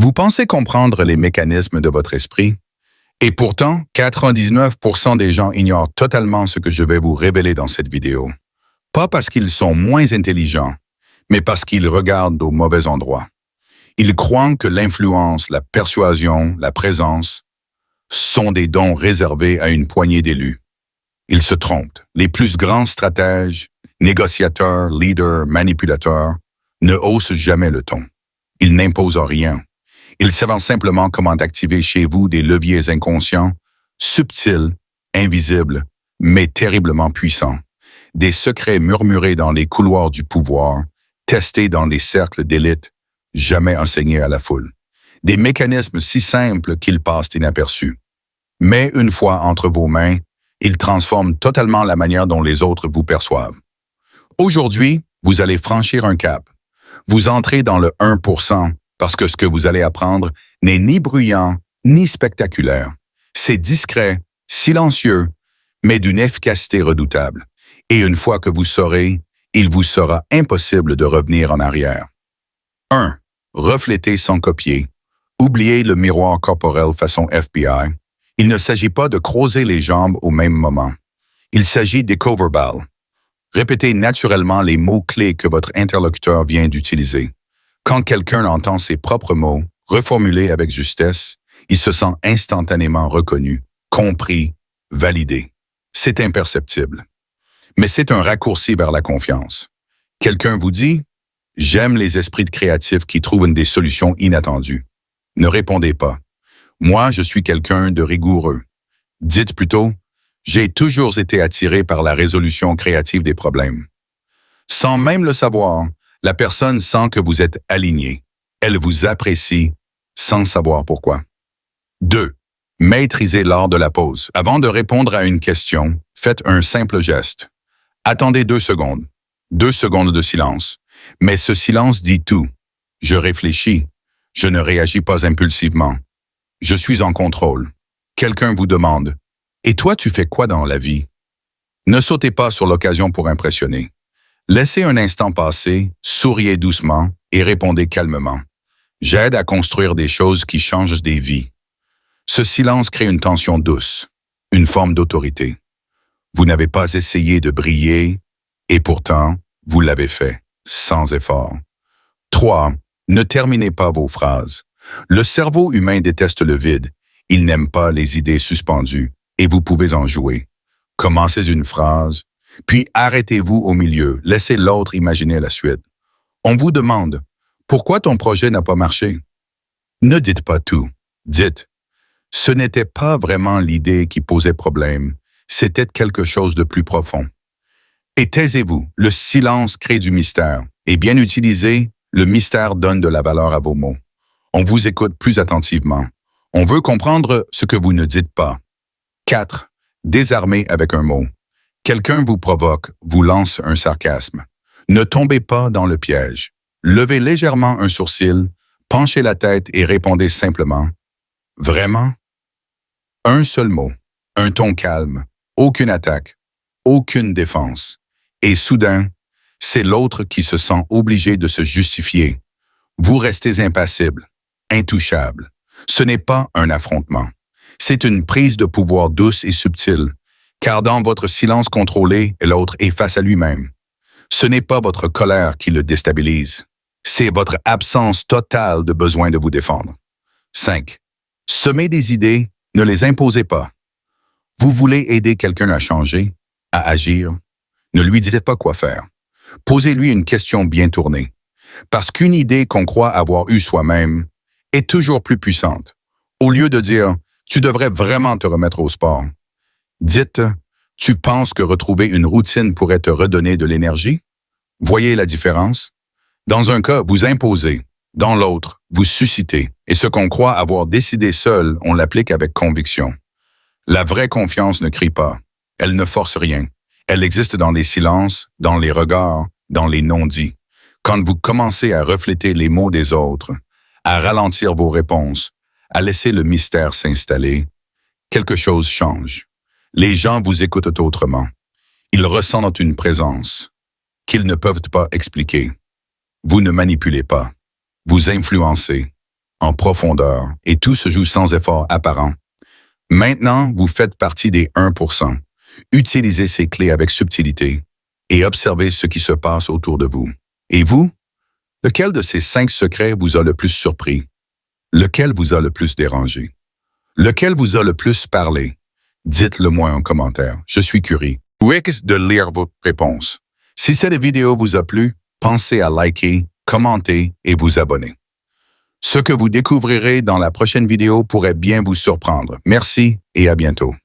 Vous pensez comprendre les mécanismes de votre esprit? Et pourtant, 99% des gens ignorent totalement ce que je vais vous révéler dans cette vidéo. Pas parce qu'ils sont moins intelligents, mais parce qu'ils regardent au mauvais endroit. Ils croient que l'influence, la persuasion, la présence sont des dons réservés à une poignée d'élus. Ils se trompent. Les plus grands stratèges, négociateurs, leaders, manipulateurs ne haussent jamais le ton. Ils n'imposent rien. Ils savent simplement comment activer chez vous des leviers inconscients, subtils, invisibles, mais terriblement puissants. Des secrets murmurés dans les couloirs du pouvoir, testés dans les cercles d'élite, jamais enseignés à la foule. Des mécanismes si simples qu'ils passent inaperçus. Mais une fois entre vos mains, ils transforment totalement la manière dont les autres vous perçoivent. Aujourd'hui, vous allez franchir un cap. Vous entrez dans le 1%, parce que ce que vous allez apprendre n'est ni bruyant, ni spectaculaire. C'est discret, silencieux, mais d'une efficacité redoutable. Et une fois que vous saurez, il vous sera impossible de revenir en arrière. 1. Refléter sans copier. Oubliez le miroir corporel façon FBI. Il ne s'agit pas de croiser les jambes au même moment. Il s'agit d'éco-verbal. Répétez naturellement les mots-clés que votre interlocuteur vient d'utiliser. Quand quelqu'un entend ses propres mots, reformulés avec justesse, il se sent instantanément reconnu, compris, validé. C'est imperceptible. Mais c'est un raccourci vers la confiance. Quelqu'un vous dit « J'aime les esprits créatifs qui trouvent des solutions inattendues ». Ne répondez pas. Moi, je suis quelqu'un de rigoureux. Dites plutôt « J'ai toujours été attiré par la résolution créative des problèmes ». Sans même le savoir, la personne sent que vous êtes aligné. Elle vous apprécie sans savoir pourquoi. 2. Maîtrisez l'art de la pause. Avant de répondre à une question, faites un simple geste. Attendez 2 secondes. 2 secondes de silence. Mais ce silence dit tout. Je réfléchis. Je ne réagis pas impulsivement. Je suis en contrôle. Quelqu'un vous demande « Et toi, tu fais quoi dans la vie ?» Ne sautez pas sur l'occasion pour impressionner. Laissez un instant passer, souriez doucement et répondez calmement. J'aide à construire des choses qui changent des vies. Ce silence crée une tension douce, une forme d'autorité. Vous n'avez pas essayé de briller et pourtant, vous l'avez fait, sans effort. 3. Ne terminez pas vos phrases. Le cerveau humain déteste le vide. Il n'aime pas les idées suspendues et vous pouvez en jouer. Commencez une phrase, puis arrêtez-vous au milieu, laissez l'autre imaginer la suite. On vous demande « Pourquoi ton projet n'a pas marché ?» Ne dites pas tout. Dites « Ce n'était pas vraiment l'idée qui posait problème, c'était quelque chose de plus profond. » Et taisez-vous, le silence crée du mystère. Et bien utilisé, le mystère donne de la valeur à vos mots. On vous écoute plus attentivement. On veut comprendre ce que vous ne dites pas. 4. Désarmer avec un mot. Quelqu'un vous provoque, vous lance un sarcasme. Ne tombez pas dans le piège. Levez légèrement un sourcil, penchez la tête et répondez simplement « Vraiment ?» Un seul mot, un ton calme, aucune attaque, aucune défense. Et soudain, c'est l'autre qui se sent obligé de se justifier. Vous restez impassible, intouchable. Ce n'est pas un affrontement. C'est une prise de pouvoir douce et subtile. Car dans votre silence contrôlé, l'autre est face à lui-même. Ce n'est pas votre colère qui le déstabilise. C'est votre absence totale de besoin de vous défendre. 5. Semez des idées, ne les imposez pas. Vous voulez aider quelqu'un à changer, à agir. Ne lui dites pas quoi faire. Posez-lui une question bien tournée. Parce qu'une idée qu'on croit avoir eue soi-même est toujours plus puissante. Au lieu de dire « Tu devrais vraiment te remettre au sport », dites « Tu penses que retrouver une routine pourrait te redonner de l'énergie ?» Voyez la différence? Dans un cas, vous imposez. Dans l'autre, vous suscitez. Et ce qu'on croit avoir décidé seul, on l'applique avec conviction. La vraie confiance ne crie pas. Elle ne force rien. Elle existe dans les silences, dans les regards, dans les non-dits. Quand vous commencez à refléter les mots des autres, à ralentir vos réponses, à laisser le mystère s'installer, quelque chose change. Les gens vous écoutent autrement. Ils ressentent une présence qu'ils ne peuvent pas expliquer. Vous ne manipulez pas. Vous influencez. en profondeur, et tout se joue sans effort apparent. Maintenant, vous faites partie des 1%. Utilisez ces clés avec subtilité et observez ce qui se passe autour de vous. Et vous? Lequel de ces 5 secrets vous a le plus surpris? Lequel vous a le plus dérangé? Lequel vous a le plus parlé? Dites-le moi en commentaire. Je suis curieux de lire vos réponses. Si cette vidéo vous a plu, pensez à liker, commenter et vous abonner. Ce que vous découvrirez dans la prochaine vidéo pourrait bien vous surprendre. Merci et à bientôt.